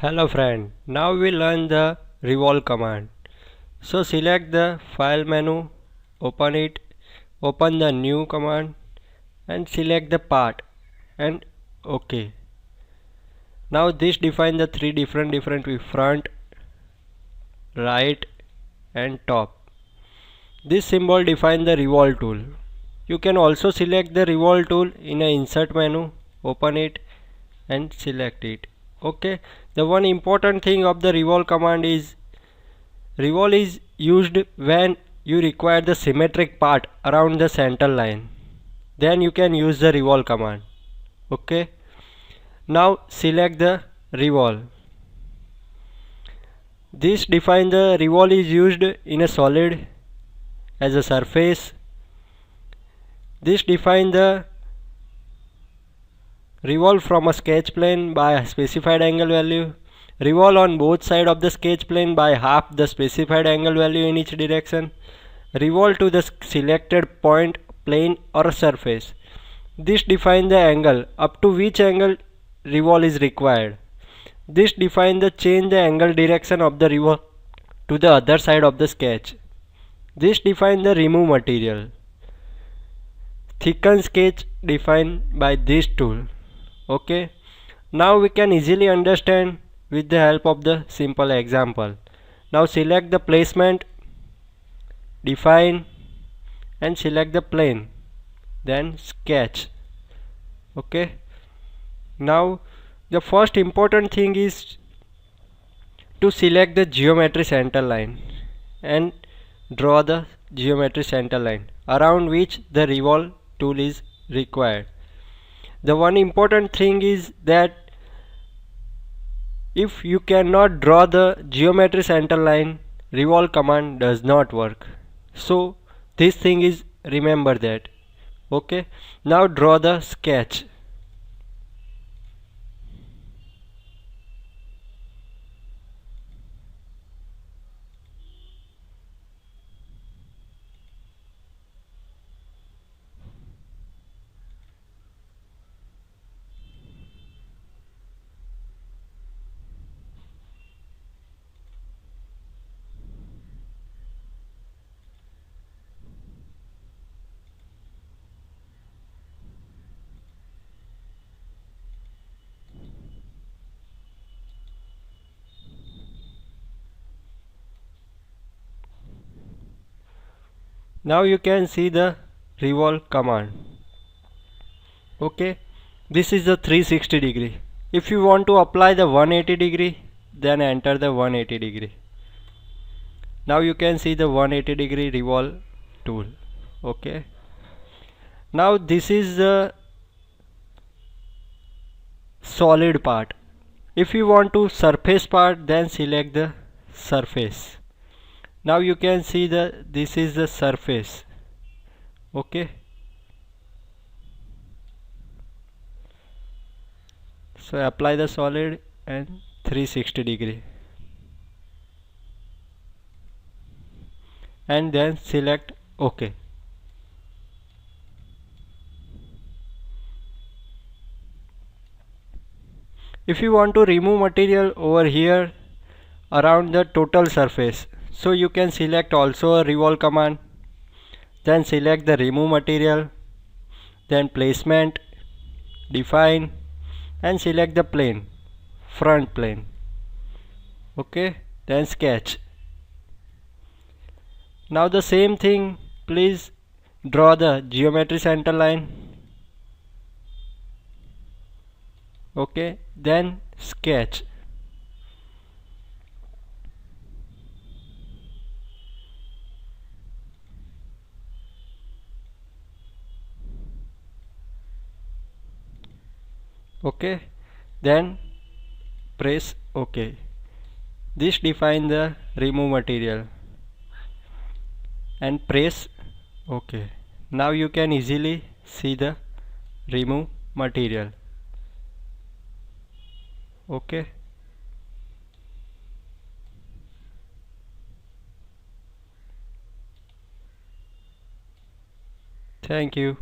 Hello friend, now we learn the revolve command. So select the file menu, open it, open the new command and select the part and OK. Now this defines the three different view: front, right and top. This symbol defines the revolve tool. You can also select the revolve tool in a insert menu, open it and select it. Okay, the one important thing of the revolve command is revolve is used when you require the symmetric part around the center line. Then you can use the revolve command. Okay, now select the revolve. This defines the revolve is used in a solid as a surface. This defines the revolve from a sketch plane by a specified angle value. Revolve on both sides of the sketch plane by half the specified angle value in each direction. Revolve to the selected point, plane or surface. This defines the angle up to which angle revolve is required. This defines the change the angle direction of the revolve to the other side of the sketch. This defines the remove material. Thicken sketch defined by this tool. Okay, now we can easily understand with the help of the simple example. Now select the placement, define and select the plane, then sketch. Okay, now the first important thing is to select the geometry center line and draw the geometry center line around which the revolve tool is required. The one important thing is that if you cannot draw the geometry center line, revolve command does not work. So this thing is, remember that. Okay, now draw the sketch. Now you can see the revolve command. Okay, this is the 360 degree. If you want to apply the 180 degree, then enter the 180 degree. Now you can see the 180 degree revolve tool. Okay, now this is the solid part. If you want to surface part, then select the surface. Now you can see this is the surface. Okay, so apply the solid and 360 degree and then select OK. If you want to remove material over here around the total surface, so you can select also a revolve command, then select the remove material, then placement, define and select the plane, front plane. Okay, then sketch. Now the same thing, please draw the geometry center line. Okay, then sketch. Okay, then press OK. This defines the remove material and press OK. Now you can easily see the remove material. Okay, thank you.